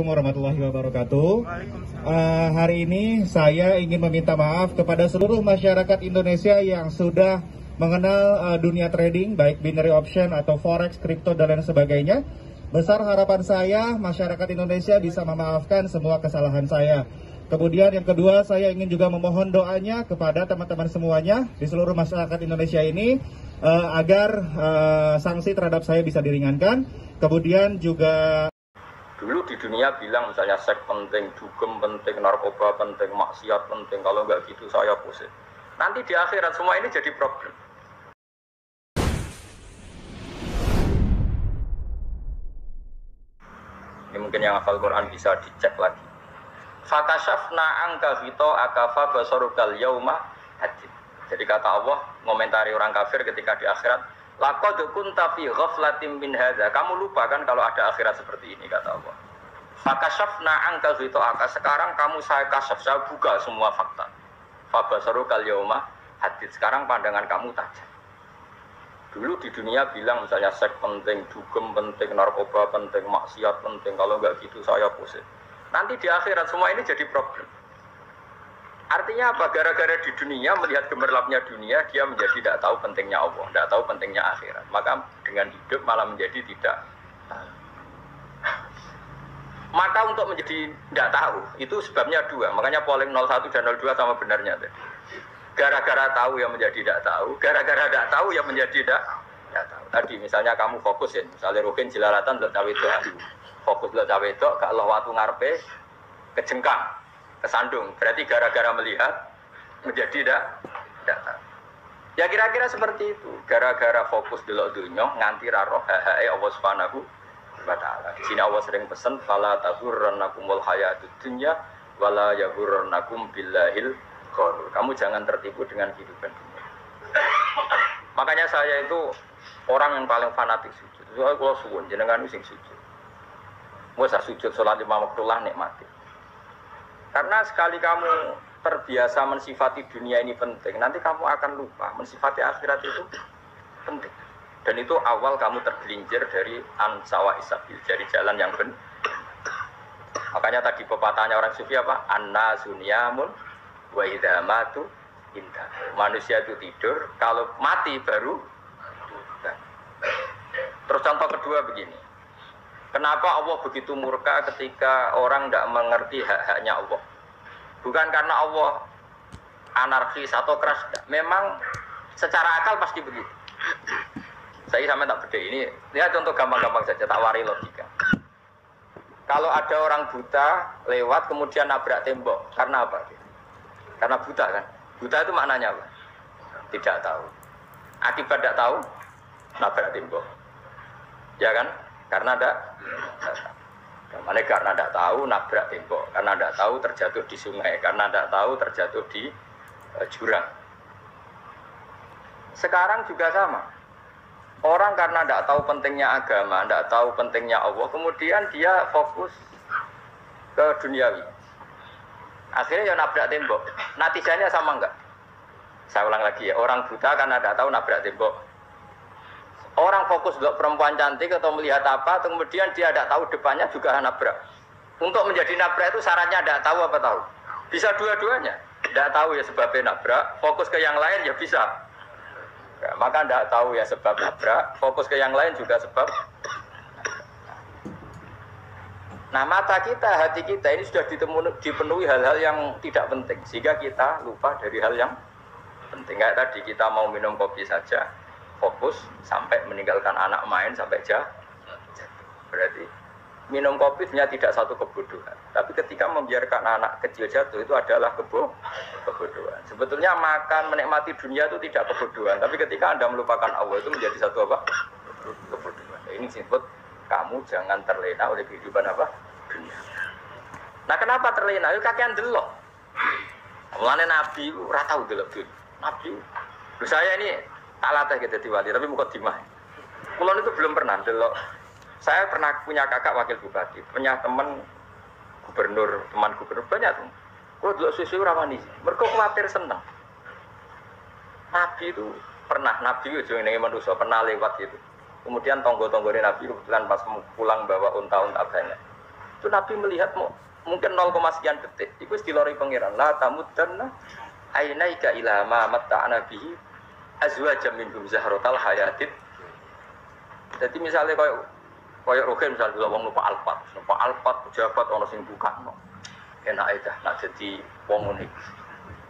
Assalamualaikum warahmatullahi wabarakatuh. Hari ini saya ingin meminta maaf kepada seluruh masyarakat Indonesia yang sudah mengenal dunia trading, baik binary option atau forex, kripto dan lain sebagainya. Besar harapan saya masyarakat Indonesia bisa memaafkan semua kesalahan saya. Kemudian yang kedua, saya ingin juga memohon doanya kepada teman-teman semuanya di seluruh masyarakat Indonesia ini agar sanksi terhadap saya bisa diringankan. Kemudian juga dulu di dunia bilang misalnya seks penting, dugem penting, narkoba penting, maksiat penting. Kalau nggak gitu saya pusing. Nanti di akhirat semua ini jadi problem. Ini mungkin yang hafal Quran bisa dicek lagi. Fakashafna angka fito akafa basorukal yauma hadid. Jadi kata Allah ngomentari orang kafir ketika di akhirat. Laqad kunta fi ghaflatin min hadza. Kamu lupa kan kalau ada akhirat seperti ini, kata Allah. Fakashafna anka ghita'aka. Sekarang kamu saya kasaf, saya buka semua fakta. Fabasarukal yauma hadid. Sekarang pandangan kamu tajam. Dulu di dunia bilang misalnya seks penting, dugem penting, narkoba penting, maksiat penting. Kalau enggak gitu saya pusing. Nanti di akhirat semua ini jadi problem. Artinya apa? Gara-gara di dunia melihat gemerlapnya dunia, dia menjadi tidak tahu pentingnya Allah, tidak tahu pentingnya akhirat. Maka dengan hidup malah menjadi tidak tahu. Maka untuk menjadi tidak tahu, itu sebabnya dua. Makanya polling 01 dan 02 sama benarnya. Gara-gara tahu yang menjadi tidak tahu, gara-gara tidak tahu yang menjadi tidak tahu. Tadi misalnya kamu fokus ya, misalnya Rukin jelalatan untuk cawe itu. Fokus untuk cawe itu, kalau waktu ngarepe kejengkang. Kesandung, berarti gara-gara melihat menjadi tidak tahu. Ya kira-kira seperti itu. Gara-gara fokus delok dunya nganti ra roh hae Allah Subhanahu wa taala. Di sini Allah sering pesan fala taghurrannakumul hayatud dunya wala yaghurrannakum billahil ghurur. Kamu jangan tertipu dengan kehidupan dunia. Makanya saya itu orang yang paling fanatik sujud. Soale kula suwun jenengan sing sujud. Wes sujud salat 5 waktu lah nikmati. Karena sekali kamu terbiasa mensifati dunia ini penting, nanti kamu akan lupa mensifati akhirat itu penting. Dan itu awal kamu tergelincir dari ansawa isabil, dari jalan yang benar. Makanya tadi pepatahnya orang sufi apa? Anna sunyamun wa idza matu indah. Manusia itu tidur, kalau mati baru. Terus contoh kedua begini. Kenapa Allah begitu murka ketika orang tidak mengerti hak-haknya Allah? Bukan karena Allah anarkis atau keras. Memang secara akal pasti begitu. Saya sama tak beda ini. Lihat contoh gampang-gampang saja, tak wari logika. Kalau ada orang buta lewat kemudian nabrak tembok, karena apa? Karena buta kan? Buta itu maknanya apa? Tidak tahu. Akibat tidak tahu, nabrak tembok. Ya kan? Karena tidak tahu nabrak tembok, karena tidak tahu terjatuh di sungai, karena tidak tahu terjatuh di jurang. Sekarang juga sama. Orang karena tidak tahu pentingnya agama, tidak tahu pentingnya Allah, kemudian dia fokus ke duniawi. Akhirnya ya nabrak tembok. Natijanya sama enggak? Saya ulang lagi ya, orang buta karena tidak tahu nabrak tembok. Orang fokus untuk perempuan cantik atau melihat apa, kemudian dia tidak tahu depannya juga nabrak. Untuk menjadi nabrak itu syaratnya tidak tahu apa tahu. Bisa dua-duanya. Tidak tahu ya sebabnya nabrak, fokus ke yang lain ya bisa. Ya, maka tidak tahu ya sebab nabrak, fokus ke yang lain juga sebab. Nah mata kita, hati kita ini sudah dipenuhi hal-hal yang tidak penting. Sehingga kita lupa dari hal yang penting. Kayak tadi kita mau minum kopi saja. Fokus sampai meninggalkan anak main sampai jatuh. Berarti minum kopi sebenarnya tidak satu kebodohan. Tapi ketika membiarkan anak kecil jatuh itu adalah kebodohan. Sebetulnya makan menikmati dunia itu tidak kebodohan. Tapi ketika Anda melupakan Allah itu menjadi satu apa? Kebodohan. Ini disebut kamu jangan terlena oleh kehidupan apa? Dunia. Nah kenapa terlena? Itu kakean delok. Mulane Nabi itu ora tau delok dunia. Nabi. Saya ini tak latih gitu diwali, tapi muka dimah. Kulon itu belum pernah delok. Saya pernah punya kakak wakil bupati, punya teman gubernur banyak tuh. Kalau delok susu rawani, mereka khawatir seneng. Nabi itu pernah, Nabi itu yang manusia pernah lewat gitu. Kemudian tonggo-tonggo Nabi kebetulan pas pulang bawa unta-unta banyak. Itu Nabi melihat mungkin 0, sekian detik. Itu dilori pangeran. La tamuddanna ainaika ila ma matta'na bihi azwajan minhum zahratal hayatid. Jadi misalnya kayak Rogen misalnya dulu wong numpak Alphard pejabat ono sing bukakno. Enak aja nak jadi wong unik.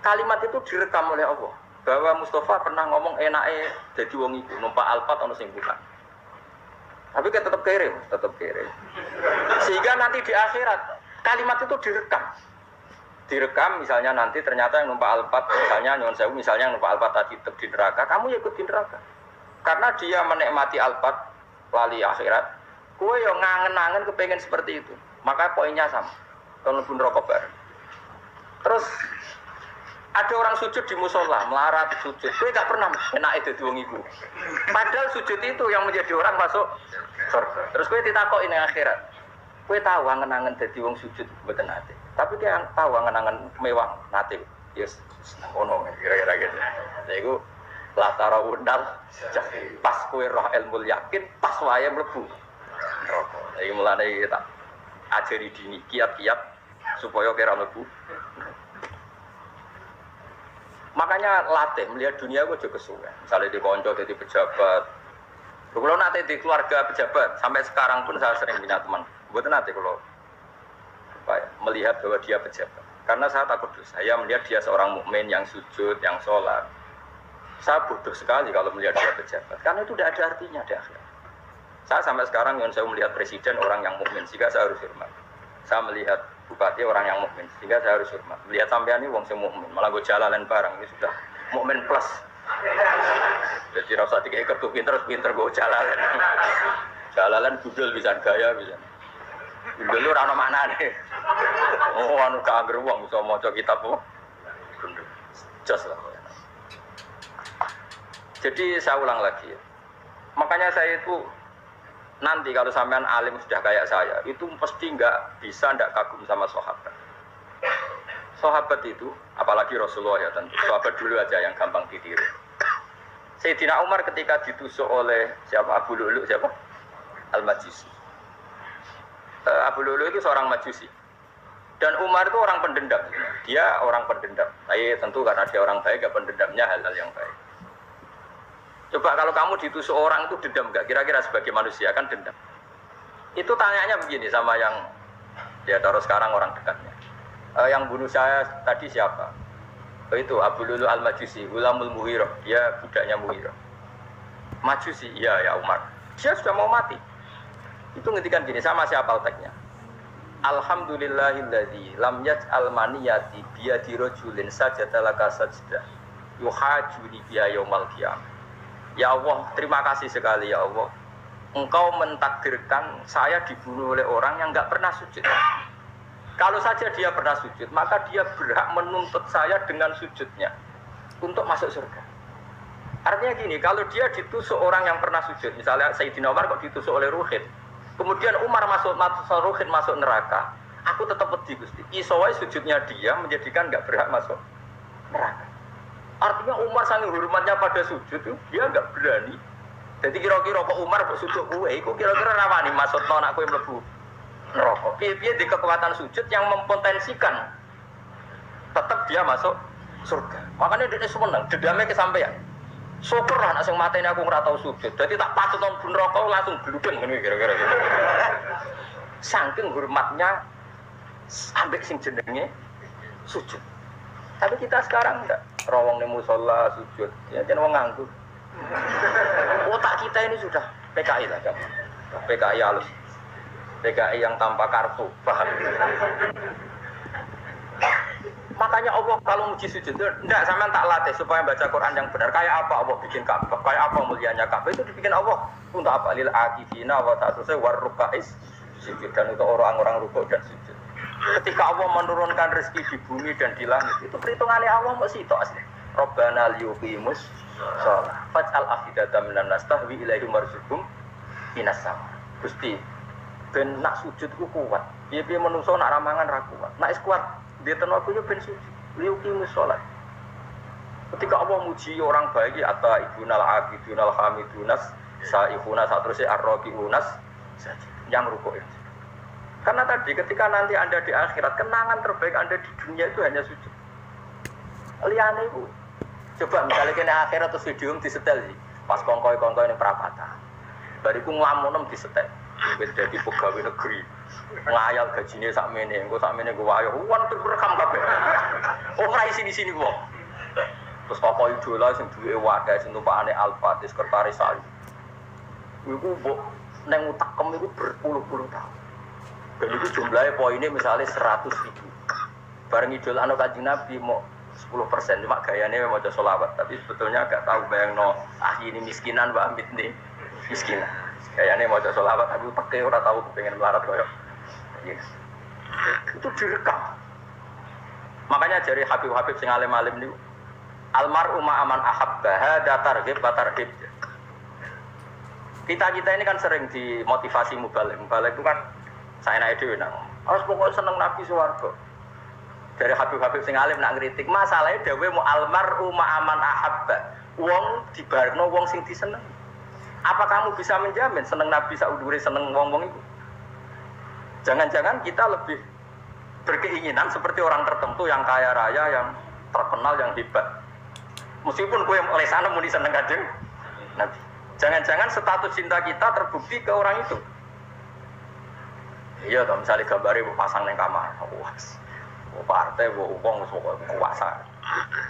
Kalimat itu direkam oleh Allah bahwa Mustafa pernah ngomong enake jadi wong iku numpak Alphard ono sing bukan. Tapi kan tetap kere. Sehingga nanti di akhirat kalimat itu direkam misalnya nanti ternyata yang numpak Alphard misalnya nyuwun sewu misalnya yang numpak Alphard tadi tetap di neraka, kamu ya ikut di neraka. Karena dia menikmati Alphard lali akhirat. Kowe yo ngangen-angen kepengen seperti itu. Maka poinnya sama. Kalau pun rokok bareng. Terus ada orang sujud di musola, melarat sujud. Kowe gak pernah enak itu wong iku. Padahal sujud itu yang menjadi orang masuk surga. Terus kowe ditakoki ning akhirat. Kowe tahu angen-angen dadi wong sujud mboten nate. Tapi kowe tahu angen-angen mewah nate. Yes, ono kira-kira gitu. Lha iku latara undal pas kowe roh ilmu yakin pas wae mlebu neraka. Iki mulane tak ajari dini kiat-kiat supaya kira mlebu. Makanya latih melihat dunia gue juga kesuwen. Misalnya di konco jadi pejabat. Kalau nanti di keluarga pejabat sampai sekarang pun saya sering punya teman. Buat nanti kalau melihat bahwa dia pejabat. Karena saya takut dosa. Saya melihat dia seorang mukmin yang sujud, yang sholat. Saya bodoh sekali kalau melihat dia pejabat. Karena itu tidak ada artinya di akhirat. Saya sampai sekarang yang saya melihat presiden orang yang mukmin, sehingga saya harus hormat. Saya melihat bupati orang yang mukmin, sehingga saya harus hormat. Melihat sampean ini wong sing mukmin, malah gue jalalan bareng ini sudah mukmin plus. Jadi rasa tiga kartu pinter gue jalalan. Jalalan budul bisa gaya bisa. Budul lu rano mana nih? Oh anu kager wong bisa maca kitab kok. Jos lah. Jadi saya ulang lagi. Makanya saya itu nanti kalau sampean alim sudah kayak saya, itu pasti nggak bisa nggak kagum sama sahabat. Sahabat itu, apalagi Rasulullah ya tentu. Sahabat dulu aja yang gampang ditiru. Sayyidina Umar ketika ditusuk oleh siapa Abu Lu'lu siapa? Al-Majusi. Abu Lu'lu itu seorang Majusi. Dan Umar itu orang pendendam. Dia orang pendendam. Tapi tentu karena dia orang baik, ya pendendamnya hal-hal yang baik. Coba kalau kamu ditusuk orang itu dendam enggak? Kira-kira sebagai manusia kan dendam. Itu tanyanya begini sama yang dia taruh sekarang orang dekatnya. Yang bunuh saya tadi siapa? Itu Abu Lu'lu Al-Majusi, Ulamul Muhirah. Dia budaknya Muhirah. Majusi, iya ya Umar. Dia sudah mau mati. Itu ngetikan gini, sama siapa teksnya? Alhamdulillahilladzi lam yaj'al maniyati biyadi rajulin sajadalaka sajdah yuhajuni biya yaumal qiyamah. Ya Allah, terima kasih sekali ya Allah. Engkau mentakdirkan saya dibunuh oleh orang yang enggak pernah sujud. Kalau saja dia pernah sujud, maka dia berhak menuntut saya dengan sujudnya untuk masuk surga. Artinya gini, kalau dia ditusuk orang yang pernah sujud, misalnya Sayyidina Umar kok ditusuk oleh Ruhid, kemudian Umar Ruhid masuk neraka, aku tetap pedih Gusti. Isowai sujudnya dia menjadikan enggak berhak masuk neraka. Artinya Umar saking hormatnya pada sujud itu dia enggak berani. Jadi kira-kira kok Umar kok sujud kowe iku kira-kira rawani maksudno anak kowe mlebu neraka. Piye-piye di kekuatan sujud yang mempotensikan tetap dia masuk surga. Makanya dia seneng, dendamnya kesampaian. Syukur lah anak sing mateni aku ora tau sujud. Jadi tak patut nang neraka langsung gludeng ngene kira-kira gitu. Saking hormatnya ambek sing jenenge sujud. Tapi kita sekarang enggak. Rawong ning musala sujud, ya jeneng wong nganggur. Otak kita ini sudah PKI lah kan. PKI halus. PKI yang tanpa kartu, paham? Makanya Allah kalau muji sujud itu enggak sampean tak latih supaya baca Quran yang benar. Kayak apa Allah bikin Ka'bah? Kayak apa mulianya Ka'bah? Itu dibikin Allah untuk apa? Lil aqifina wa ta'tusay warrukais sujud, dan untuk orang-orang rukuk dan sujud. Ketika Allah menurunkan rezeki di bumi dan di langit, itu perhitungannya Allah masih itu asli. Rabbana liyuqimus shalah faj'al afidatan minan nas tahwi ilaihim warzuqhum minas sama. Gusti, ben nak sujud ku kuat. Piye-piye menungso nak ramangan ra kuat. Nak is kuat, dia tenaga yo ben sujud. Liyuqimus shalah. Ketika Allah muji orang baik, atau ibunal abidunal hamidunas saihuna satruse arroqiunas yang rukuk itu. Karena tadi ketika nanti Anda di akhirat, kenangan terbaik Anda di dunia itu hanya sujud. Liane itu. Coba misalnya kena akhirat terus video disetel sih. Pas kongkoi-kongkoi ini perapatan. Bariku ngelamunem disetel. Beda di pegawai negeri. Ngayal gajinya sakmene, engko sakmene gue wayo. Wan tuh rekam kabeh. Oh ora sini gua. Terus tokoh idola sing duwe wadah sing tumpakane Alfa, sekretaris saya. Iku mbok neng utakem iku berpuluh-puluh tahun. Dan itu jumlahnya poinnya misalnya 100.000. Bareng idol anu Kanjeng Nabi mau 10%, cuma gayanya mau maca sholawat. Tapi sebetulnya agak tahu bayangno ini miskinan Mbak Amit nih miskinan. Gayanya mau maca sholawat, tapi pakai ora tahu pengen melarat koyo. Yes. Itu direkam. Makanya dari Habib-habib sing alim-alim niku almar'u ma'aman ahabba hada targhib wa tarhib. Kita ini kan sering dimotivasi mubalik. Mubalik itu kan saya naik dhewe nang. Harus pokoknya seneng Nabi swarga. Dari Habib-habib sing alim nak ngritik, masalahnya dhewe mu almar'u ma'aman ahabba. Wong dibarno wong sing diseneng. Apa kamu bisa menjamin seneng Nabi saudure seneng wong-wong itu? Jangan-jangan kita lebih berkeinginan seperti orang tertentu yang kaya raya, yang terkenal, yang hebat. Meskipun kowe oleh sana muni seneng Kanjeng Nabi. Jangan-jangan status cinta kita terbukti ke orang itu. Iya, kalau misalnya gambarnya pasang di kamar, wah, partai, wong, kuasa.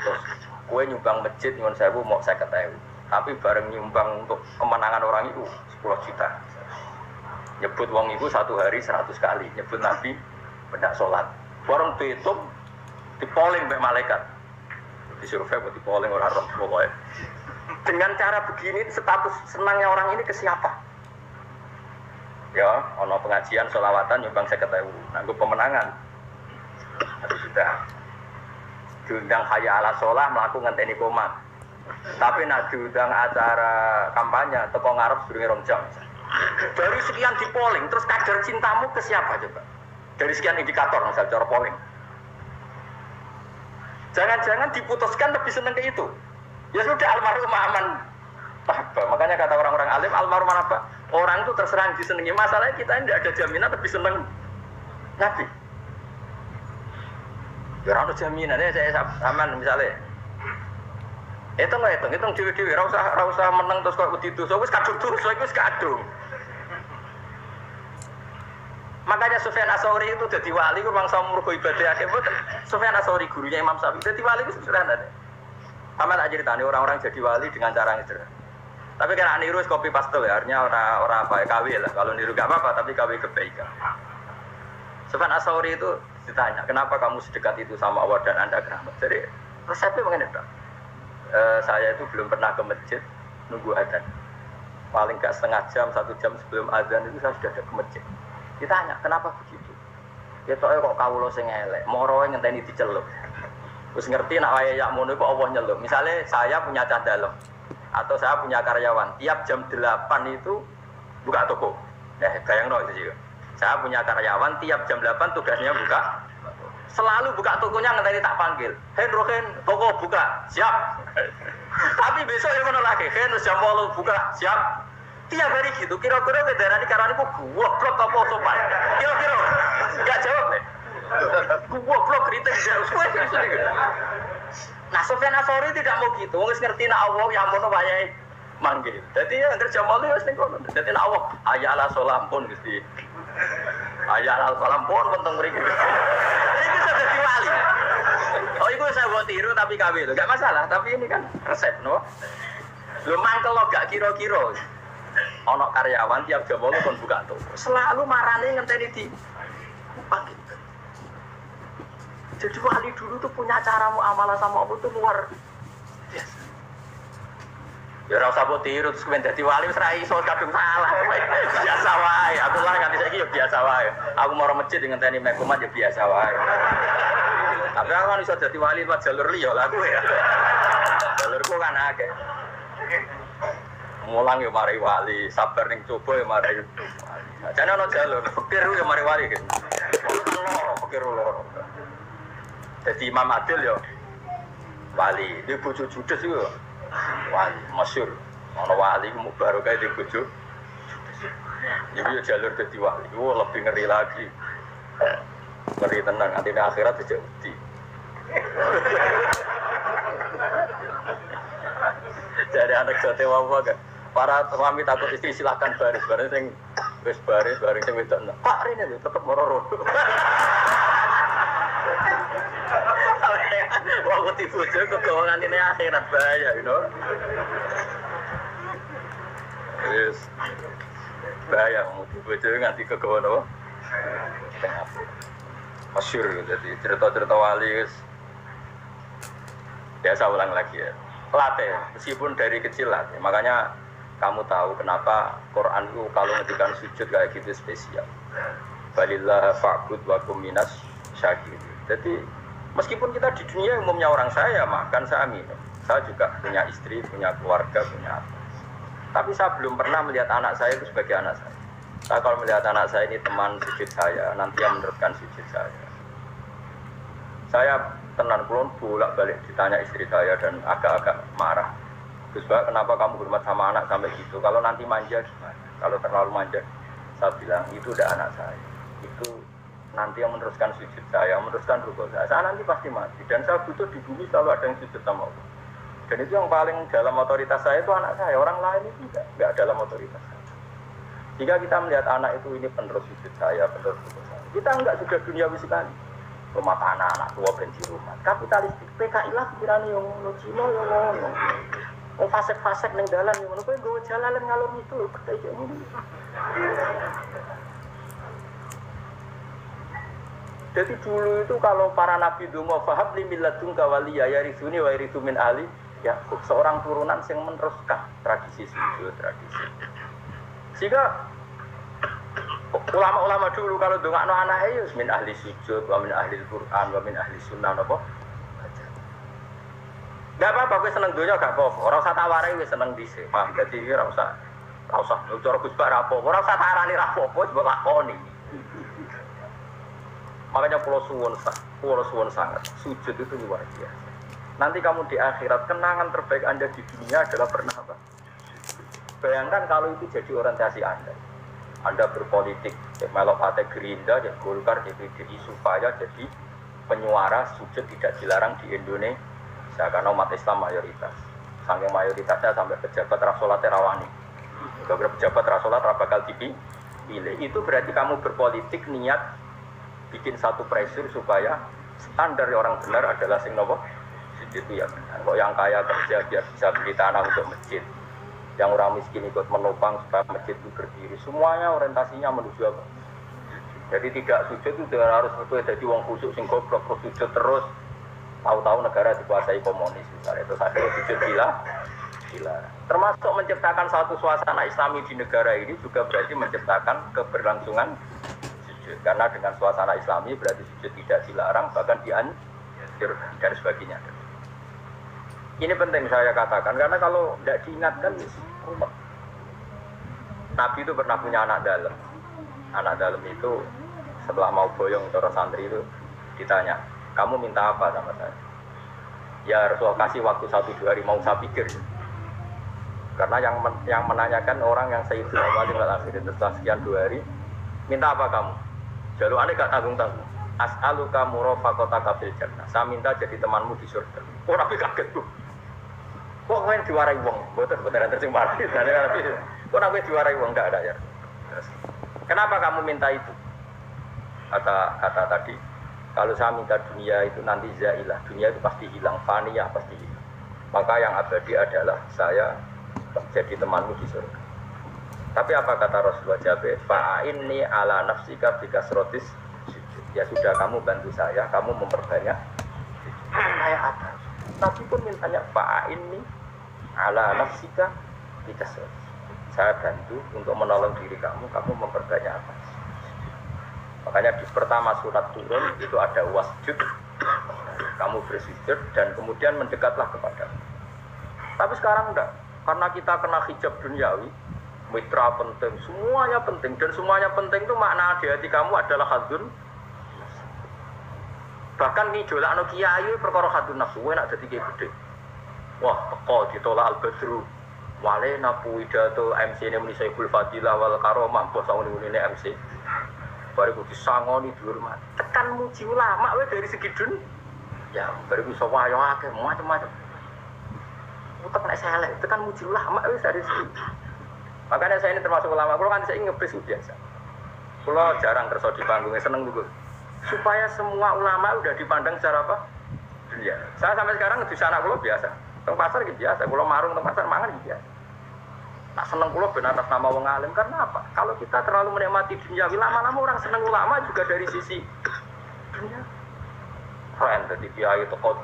Terus, kue nyumbang masjid, nyumbang saya mau 50.000. Tapi bareng nyumbang untuk kemenangan orang itu 10 juta. Nyebut wong itu satu hari 100 kali. Nyebut Nabi, benda sholat. Bareng dihitung, dipoling oleh malaikat. Disurvei buat dipoling orang roh pokoknya. Dengan cara begini, status senangnya orang ini ke siapa? Ya, ono pengajian sholawatan nyumbang 50.000, nanggup pemenangan. Itu sudah diundang hayya ala sholah melakukan ngenteni komat. Tapi nak diundang acara kampanye teko ngarep sedurunge 2 jam. Dari sekian di polling, terus kadar cintamu ke siapa coba? Dari sekian indikator misal cara polling. Jangan-jangan diputuskan lebih seneng ke itu. Ya sudah almarhum aman. Makanya kata orang-orang alim almarhum apa? Orang itu terserah disenangi. Masalahnya kita ini tidak ada jaminan lebih seneng Nabi. Ya orang itu jaminan. Saya aman misalnya. Hitung dewi-dewi. Rasa menang terus kok begitu. So wis kadung terus, wis kadung. Makanya Sufyan Ats-Tsauri itu jadi wali. Itu bangsa murko ibadah akhir. Sufyan Ats-Tsauri gurunya Imam Syafi'i. Jadi wali itu sederhana. Sama tak ceritanya orang-orang jadi wali dengan cara yang sederhana. Tapi karena niru kopi pastel ya, artinya orang apa ya KW lah. Kalau niru gak apa-apa, tapi KW kebaikan. Sufyan Ats-Tsauri itu ditanya, kenapa kamu sedekat itu sama Allah dan Anda keramat? Jadi resepnya mengenai itu. Saya itu belum pernah ke masjid nunggu adzan. Paling gak setengah jam, 1 jam sebelum adzan itu saya sudah ada ke masjid. Ditanya, kenapa begitu? Ya kok kawula sing elek, moroe ngenteni diceluk. Terus ngerti nak wayahe yakmono kok Allah nyeluk. Misalnya saya punya cah dalem atau saya punya karyawan, tiap jam 8 itu buka toko. Bayangno itu sih. Saya punya karyawan, tiap jam 8 tugasnya buka. Selalu buka tokonya ngenteni tak panggil. Rohen, toko buka, siap. Tapi besok ya ngono lagi, jam 8 buka, siap. Tiap hari gitu, kira-kira wedarani karane kok goblok apa sopan. Kira-kira enggak jawab nih. Goblok kritik jauh. Nah, Sufyan Ats-Tsauri tidak mau gitu. Wong wis ngerti nek Allah yang mono wayahe manggil. Dadi ya kerja malu wis ning kono. Dadi nek Allah ayala sholam pun Gusti. Ayala sholam pun penting mriki. Iki sudah diwali. Oh, iku saya buat tiru tapi KW lho. Enggak masalah, tapi ini kan resep no. Lho mangkel lo gak kira-kira. Ono karyawan tiap jam 8 kon buka toko. Selalu marane ngenteni di panggil. Jadi wali dulu tuh punya cara muamalah sama Allah tuh luar biasa. Ya ora usah mbok tiru terus kemen dadi wali wis ra iso kadung salah. Biasa wae. Aku lah nganti saiki ya biasa wae. Aku mau masjid ngenteni mekumat ya biasa wae. Tapi aku kan iso dadi wali lewat jalur liya lah aku ya. Jalurku kan akeh. Mulang ya mari wali, sabar ning coba ya mari wali. Jane ana jalur, pikir ya mari wali. Pikir loro. Jadi Imam Adil ya wali, dia bojo judes itu wali, masyhur. Ana wali baru kayak dia bojo judes. Jadi jalur jadi wali, lebih ngeri lagi. Ngeri tenang, nanti akhirat tidak bukti. Jadi anak jote apa kan? Para suami takut istri silakan baris sing wis baris sing wedok. Pak Rene tetep mororo. Wong tibujo kegawangan ini akhirat bahaya, you know. Yes. Bahaya mau tibujo nganti kegawan apa? Masyhur jadi cerita-cerita wali guys. Ya saya ulang lagi ya. Latih, meskipun dari kecil latih. Makanya kamu tahu kenapa Quran itu kalau ngedikan sujud kayak gitu spesial. Balillah fa'bud wa kum minas syakir. Jadi meskipun kita di dunia umumnya orang saya makan, saya minum. Saya juga punya istri, punya keluarga, punya apa. Tapi saya belum pernah melihat anak saya itu sebagai anak saya. Saya kalau melihat anak saya ini teman sujud saya, nanti yang meneruskan sujud saya. Saya tenan kulon bolak-balik ditanya istri saya dan agak-agak marah. Terus kenapa kamu hormat sama anak sampai gitu? Kalau nanti manja gimana? Kalau terlalu manja, saya bilang itu udah anak saya. Itu nanti yang meneruskan sujud saya, meneruskan rukuk saya. Saya nanti pasti mati. Dan saya butuh di bumi selalu ada yang sujud sama Allah. Dan itu yang paling dalam otoritas saya itu anak saya. Orang lain itu enggak dalam otoritas saya. Jika kita melihat anak itu ini penerus sujud saya, penerus rukuk saya. Kita enggak juga duniawi sekali. Rumah tanah, anak tua benci rumah. Kapitalistik, PKI lah pikiran yang ngono, Cina yang ngono. Mau fasek-fasek neng dalan yang ngono, gue jalan ngalur itu, kayak ngono. Jadi dulu itu kalau para nabi dungo fahab li milladun kawaliya yarisuni wa yarisu min ali Yakub, seorang turunan yang meneruskan tradisi sujud, tradisi. Sehingga ulama-ulama dulu kalau dongakno anake ya min ahli sujud, wa min ahli Quran, wa min ahli sunnah napa. Enggak apa-apa kowe seneng donya gak apa-apa. Ora usah taware wis seneng dhisik. Paham dadi ora usah cara Gus Bak ra apa. Ora usah tarani ra apa, wis mbok lakoni. Makanya pulau suwun sangat. Sujud itu luar biasa. Nanti kamu di akhirat kenangan terbaik Anda di dunia adalah pernah apa? Bayangkan kalau itu jadi orientasi Anda. Anda berpolitik, melok partai Gerindra, Golkar, DPDI supaya jadi penyuara sujud tidak dilarang di Indonesia karena umat Islam mayoritas. Saking mayoritasnya sampai pejabat rasolat rawani. Kalau pejabat rasolat bakal dipilih. Itu berarti kamu berpolitik niat bikin satu pressure supaya standar orang benar adalah sing nopo sujud itu ya benar. Kok yang kaya kerja biar bisa beli tanah untuk masjid. Yang orang miskin ikut menopang supaya masjid itu berdiri. Semuanya orientasinya menuju apa? Jadi tidak sujud itu harus sesuai jadi wong khusyuk sing goblok sujud terus. Tahu-tahu negara dikuasai komunis misalnya. Terus akhirnya sujud gila. Termasuk menciptakan satu suasana Islami di negara ini juga berarti menciptakan keberlangsungan sujud. Karena dengan suasana Islami berarti sujud tidak dilarang bahkan dianjur dan sebagainya. Ini penting saya katakan karena kalau tidak diingatkan rumah. Nabi itu pernah punya anak dalam. Anak dalam itu setelah mau boyong cara santri itu ditanya, kamu minta apa sama saya? Ya Rasulullah kasih waktu 1-2 hari mau saya pikir. Karena yang menanyakan orang yang Sayyidul Awwalin wal Akhirin setelah sekian 2 hari, minta apa kamu? Jalur aneh gak tanggung-tanggung. As'aluka murafaqataka fil jannah. Saya minta jadi temanmu di surga. Oh Nabi kaget tuh. Kok main diwarai wong? Betul-betul tersing marah. Kok Nabi diwarai wong? Enggak ada ya. Kenapa kamu minta itu? Kata tadi, kalau saya minta dunia itu nanti zailah. Dunia itu pasti hilang, faniyah pasti hilang. Maka yang abadi adalah saya jadi temanmu di surga. Tapi apa kata Rasulullah Jabir? Fa'inni ala nafsika bikasrotis. Ya sudah kamu bantu saya, kamu memperbanyak. Kayak apa? Tapi pun mintanya fa'inni ala nafsika bikasrotis. Saya bantu untuk menolong diri kamu memperbanyak apa? Makanya di pertama surat turun itu ada wasjud. Kamu bersujud dan kemudian mendekatlah kepadamu. Tapi sekarang enggak. Karena kita kena hijab duniawi, mitra penting, semuanya penting. Dan semuanya penting itu makna di hati kamu adalah hadun. Bahkan nih jolak kiai perkara hadun nafsu, enak jadi kiai gede. Wah, teko ditolak al-badru. Wale napu pidato MC ini muni Saiful Fadilah wal Karomah bos sang ini MC. Baru kudu sangoni dhuwur mat. Tekan muji ulama wae dari segi dun. Ya, baru iso wayo akeh macam-macam. Utek nek selek tekan muji ulama wis dari segi. Makanya saya ini termasuk ulama, kalau kan saya ngebis biasa. Kalau jarang kerja di panggungnya seneng dulu. Supaya semua ulama udah dipandang secara apa? Dunia. Saya sampai sekarang di sana kalau biasa. Teng pasar gitu biasa, kalau marung teng pasar mangan gitu biasa. Tak seneng pulau benar atas nama wong alim karena apa? Kalau kita terlalu menikmati dunia, lama-lama orang seneng ulama juga dari sisi dunia. Keren, jadi kiai toko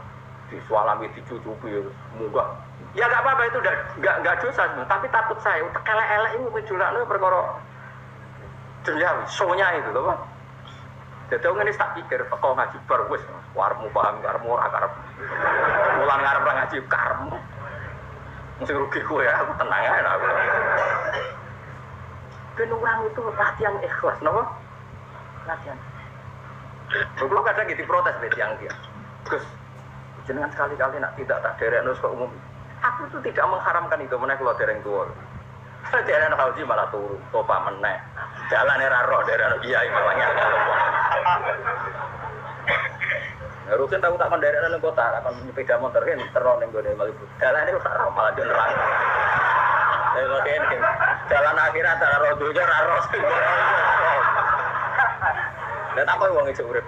disualami dicucupi, munggah. Ya nggak apa-apa itu udah nggak dosa, tapi takut saya. Udah elek-elek ini menjualnya perkara dunia, show-nya itu loh, Pak. Jadi orang ini tak pikir, teko ngaji bar wis, warmu paham karmu ora karep. Mulang ngarep ngaji karmu. Mesti rugi kowe ya, aku tenang ae aku. Ben orang itu latihan ikhlas, napa? Latihan. Kalau kadang gitu protes yang dia. Gus, jenengan sekali-kali nak tidak tak derekno ke umum. Aku itu tidak mengharamkan itu meneh kula dereng tuwa. Dereng haji malah turu, topa meneh. Jalan era roh dereng kiai malah nyala. Rukin tahu tak mendarat nang kota, akan sepeda motor kan terus ning gone Malibu. Dalane ora malah yo nerang. Lha kene jalan akhirat ora roh donya ora roh. Lah tak kowe wong iso urip.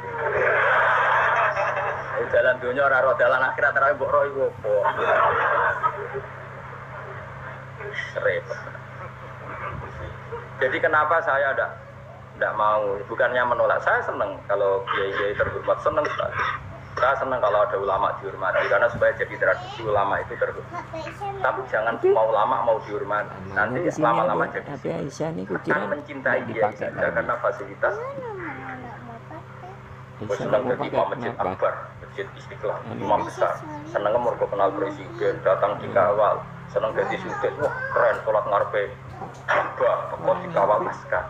Jalan donya ora roh, jalan akhirat ora mbok roh iku opo. Repot. Jadi kenapa saya tidak mau, bukannya menolak, saya senang kalau kiai-kiai terhormat, senang sekali. Saya senang kalau ada ulama dihormati, karena supaya jadi tradisi ulama itu terhormat. Tapi jangan semua ulama mau dihormati. Nanti lama-lama jadi akan mencintai kiai kita karena fasilitas. Senang jadi imam masjid akbar, masjid istiqlal, imam besar. Senang mergo kenal presiden, datang dikawal. Senang jadi sudut, wah keren, sholat ngarepe akbar, pokok dikawal masker.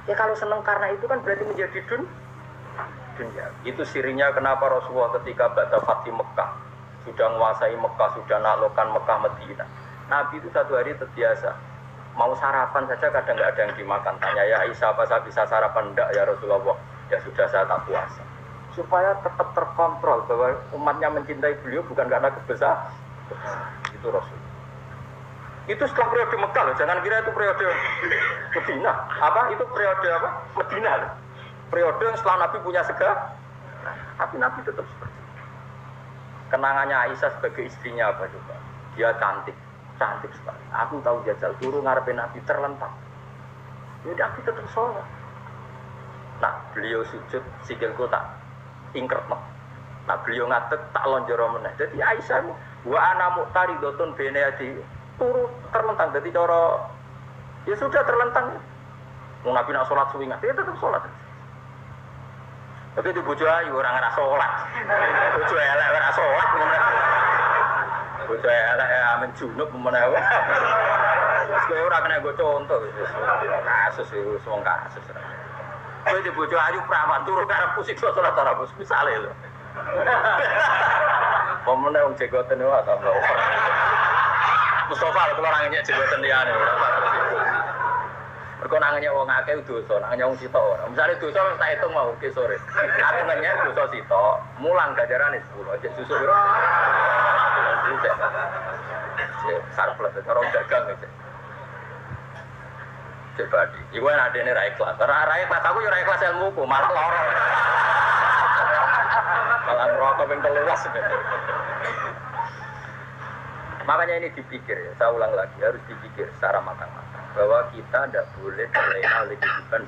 Ya kalau senang karena itu kan berarti menjadi dunia. Itu sirinya kenapa Rasulullah ketika ba'da Fatih Mekah sudah menguasai Mekah, sudah naklukkan Mekah Madinah. Nabi itu satu hari terbiasa mau sarapan saja kadang nggak ada yang dimakan. Tanya ya Aisyah, apa saya bisa sarapan? Enggak ya Rasulullah. Ya sudah saya tak puasa. Supaya tetap terkontrol bahwa umatnya mencintai beliau bukan karena kebesaran. Itu Rasul. Itu setelah periode Mekah loh, jangan kira itu periode Medina. Apa? Itu periode apa? Medina loh. Periode yang setelah Nabi punya segala. Tapi Nabi tetap seperti itu. Kenangannya Aisyah sebagai istrinya apa coba? Dia cantik sekali. Aku tahu dia jauh turun ngarepin Nabi terlentang. Jadi Nabi tetap sholat. Nah, beliau sujud sikilku tak ingkret noh. Nah, beliau ngatek tak lonjoro meneh. Jadi Aisyah wa ana muqtaridotun bene adi turu terlentang, jadi cara ya sudah terlentang. Mau Nabi nak sholat suwi nggak? Dia tetap sholat. Tapi di bojo ayu orang nggak sholat. Bojo elek orang sholat, bojo elek amen junub menawa. Terus orang kena gue contoh, kasus itu semua kasus. Kowe di bojo ayu perawan turu karep pusing sholat ora bos misale lho. Pemene wong jegoten wae ta lho. Mustafa kalau orangnya jeboten liyane ora terus itu. Mergo nangenya wong akeh dosa, nangenya wong sitok ora. Misale dosa tak hitung mau ke sore. Aku nanya dosa sitok, mulang ganjarane 10 aja susu piro. Sarplet orang dagang iki. Coba di. Iku ana dene ra ikhlas. Ra ikhlas aku yo ra ikhlas ilmuku, malah lara. Malah ngerokok ping 13. Makanya ini dipikir ya, saya ulang lagi, harus dipikir secara matang-matang bahwa kita tidak boleh terlena oleh kehidupan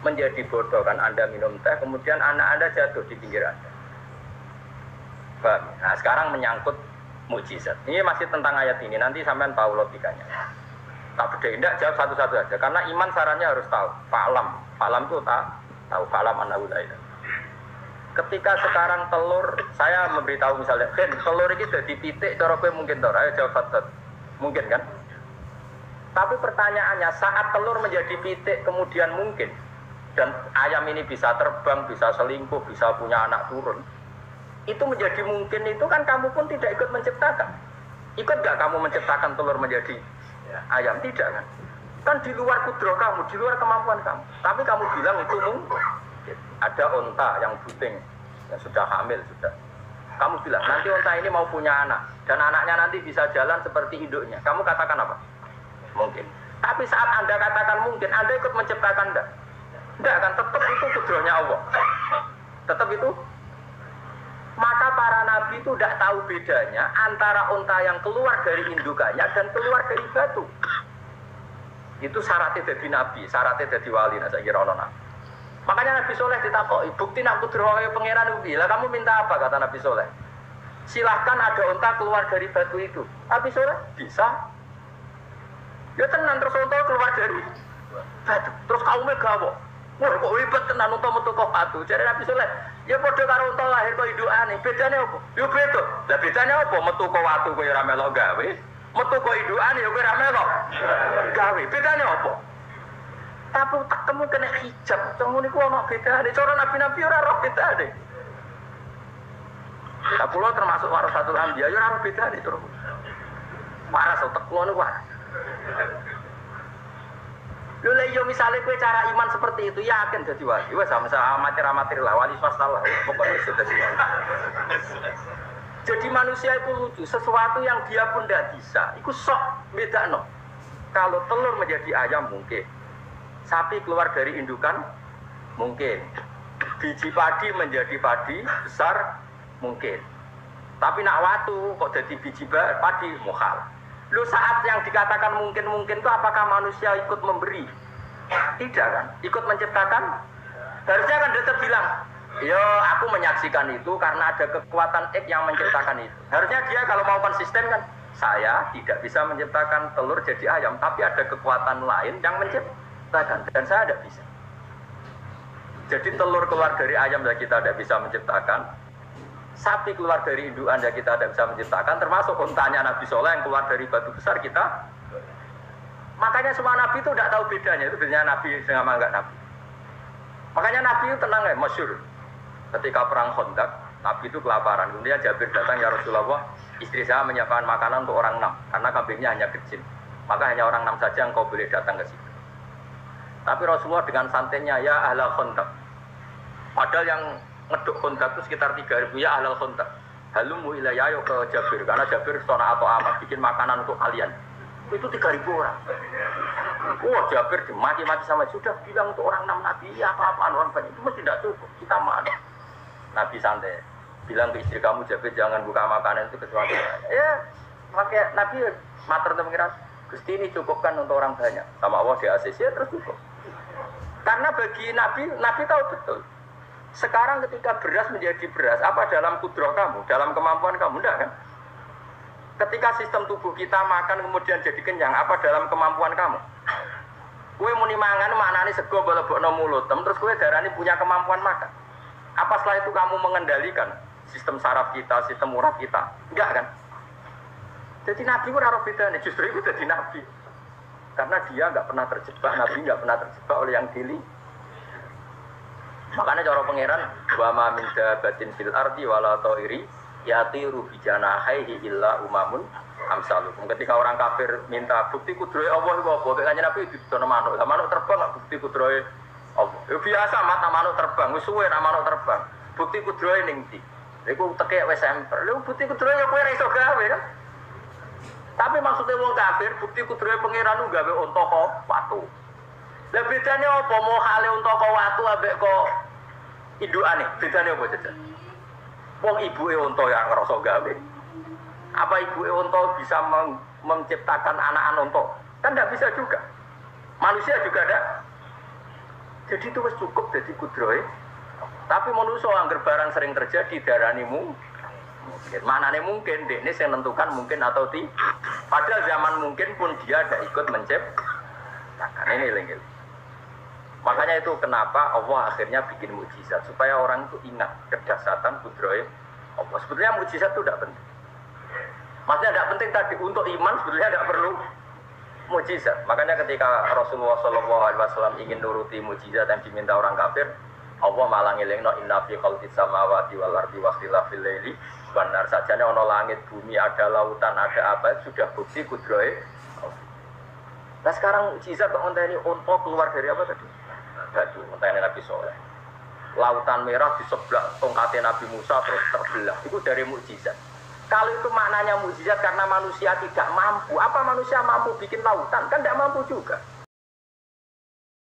menjadi bodoh kan. Anda minum teh, kemudian anak Anda jatuh di pinggir Anda. Nah sekarang menyangkut mukjizat. Ini masih tentang ayat ini, nanti sampean tahu logikanya. Tak beda, tidak jawab satu-satu aja, karena iman sarannya harus tahu. Fa'lam itu tahu, fa'lam annahu la ilaha. Ketika sekarang telur, saya memberitahu misalnya, Ben, telur ini sudah dipitik, cara gue mungkin tau, ayo jawab satu. Mungkin kan? Tapi pertanyaannya, saat telur menjadi pitik kemudian mungkin, dan ayam ini bisa terbang, bisa selingkuh, bisa punya anak turun, itu menjadi mungkin itu kan kamu pun tidak ikut menciptakan. Ikut gak kamu menciptakan telur menjadi ayam? Tidak kan? Kan di luar kudro kamu, di luar kemampuan kamu. Tapi kamu bilang itu mungkin. Ada unta yang buting, yang sudah hamil sudah. Kamu bilang nanti unta ini mau punya anak dan anaknya nanti bisa jalan seperti induknya. Kamu katakan apa? Mungkin. Tapi saat Anda katakan mungkin, Anda ikut menciptakan enggak? Enggak kan? Tetap itu kudronya Allah. Tetap itu. Maka para nabi itu tidak tahu bedanya antara unta yang keluar dari indukannya dan keluar dari batu. Itu syaratnya jadi nabi, syaratnya jadi wali. Nah, saya kira orang. Makanya Nabi Soleh ditakoki, bukti nak kudrohe pangeran ubi. Lah kamu minta apa, kata Nabi Soleh? Silahkan ada unta keluar dari batu itu. Nabi Soleh bisa. Ya tenan terus unta keluar dari batu. Terus kaumnya gawok. Wah kok ribet tenan unta metu kok batu. Jadi Nabi Soleh, ya padha karo unta lahir kok indukane. Bedane apa? Ya beda. Lah bedane apa? Metu kok watu kowe ora melok gawe. Metu kok indukane ya kowe ora melok gawe. Bedane apa? Tapi tak temu kena hijab, temu niku ana bedane. Cara nabi-nabi ora roh bedane. Lah kula termasuk warasatul anbiya ya ora roh bedane, Tru. Waras utek kula niku waras. Lho lha yo misale kowe cara iman seperti itu yakin dadi wali. Wes sama amatir-amatir lah wali swasta lah. Pokoknya sudah sih. Jadi manusia itu lucu, sesuatu yang dia pun tidak bisa. Iku sok bedakno. Kalau telur menjadi ayam mungkin. Sapi keluar dari indukan mungkin, biji padi menjadi padi besar mungkin, tapi nak watu kok jadi biji padi mukhal. Lu saat yang dikatakan mungkin itu apakah manusia ikut memberi? Tidak kan? Ikut menciptakan? Harusnya kan dia bilang, yo aku menyaksikan itu karena ada kekuatan X yang menciptakan itu. Harusnya dia kalau mau konsisten kan, saya tidak bisa menciptakan telur jadi ayam, tapi ada kekuatan lain yang menciptakan. Dan saya tidak bisa. Jadi telur keluar dari ayam dan kita tidak bisa menciptakan. Sapi keluar dari indukan dan kita tidak bisa menciptakan. Termasuk untanya Nabi Soleh yang keluar dari batu besar kita. Makanya semua Nabi itu tidak tahu bedanya. Itu bedanya Nabi sama enggak Nabi. Makanya Nabi itu tenang ya, masyhur. Ketika perang Khandaq, Nabi itu kelaparan. Kemudian Jabir datang, ya Rasulullah, istri saya menyiapkan makanan untuk orang 6. Karena kambingnya hanya kecil. Maka hanya orang 6 saja yang kau boleh datang ke situ. Tapi Rasulullah dengan santainya, ya ahlal Khandaq. Padahal yang ngeduk Khandaq itu sekitar 3.000, ya ahlal Khandaq. Halumu ilayya ke Jabir, karena Jabir sona atau amat bikin makanan untuk kalian. Itu 3.000 orang. Wah Jabir dimaki-maki sama, sudah bilang untuk orang 6 Nabi, ya apa-apaan orang banyak itu mesti tidak cukup. Kita mana? Nabi santai, bilang ke istri kamu Jabir jangan buka makanan itu kecuali ya, pakai Nabi matur pengiran. Gusti ini cukupkan untuk orang banyak. Sama Allah di ACC terus cukup. Karena bagi Nabi tahu betul. Sekarang ketika beras menjadi beras, apa dalam kudroh kamu, dalam kemampuan kamu, enggak kan? Ketika sistem tubuh kita makan kemudian jadi kenyang, apa dalam kemampuan kamu? Kue muni mangan maknane sego balebokno mulut, terus kue darani punya kemampuan makan. Apa setelah itu kamu mengendalikan sistem saraf kita, sistem urat kita? Enggak kan? Jadi Nabi itu raro bedanya, justru itu jadi Nabi. Karena dia nggak pernah terjebak, Nabi nggak pernah terjebak oleh yang dili. Makanya cara pangeran, wa ma min dabatin fil ardi wala ta'iri yatiru bi janahihi illa umamun amsalukum. Ketika orang kafir minta bukti kudrohe Allah iku apa? Kayaknya Nabi didono manuk. Lah manuk terbang nggak bukti kudrohe Allah. Ya biasa mata manuk terbang, wis suwe ra manuk terbang. Bukti kudrohe ning ndi? Iku tekek wis semper. Lha bukti kudrohe ya kowe ra iso gawe kan? Tapi maksudnya wong kafir bukti kudrohe pangeran gawe unta kok watu. Lah bedane apa mau hale unta kok watu ambek kok indukane? Bedane apa jajan? Wong ibuke unta yang ngerasa gawe. Apa ibuke unta bisa menciptakan anak-anak unta? Kan tidak bisa juga. Manusia juga ada. Jadi itu wis cukup jadi kudrohe. Tapi manusia anggar barang sering terjadi daranimu mungkin. Manane mungkin, dekne sing nentukan mungkin atau tidak. Padahal zaman mungkin pun dia ada ikut menciptakan ini lenggil. Makanya itu kenapa Allah akhirnya bikin mukjizat supaya orang itu ingat kedahsyatan kudrohe Allah. Sebetulnya mukjizat itu tidak penting. Maksudnya tidak penting tadi untuk iman sebetulnya tidak perlu mukjizat. Makanya ketika Rasulullah SAW ingin nuruti mukjizat yang diminta orang kafir, Allah malah ngelingno inna fi khalqis samawati wal ardi wa ikhtilafil laili wan nar, sajane ana langit bumi ada lautan ada apa sudah bukti kudrohe. Nah sekarang mukjizat kok ngenteni unta keluar dari apa tadi? Batu, ngenteni Nabi Soleh. Lautan merah di sebelah tongkatnya Nabi Musa terus terbelah. Itu dari mukjizat. Kalau itu maknanya mukjizat karena manusia tidak mampu, apa manusia mampu bikin lautan? Kan tidak mampu juga.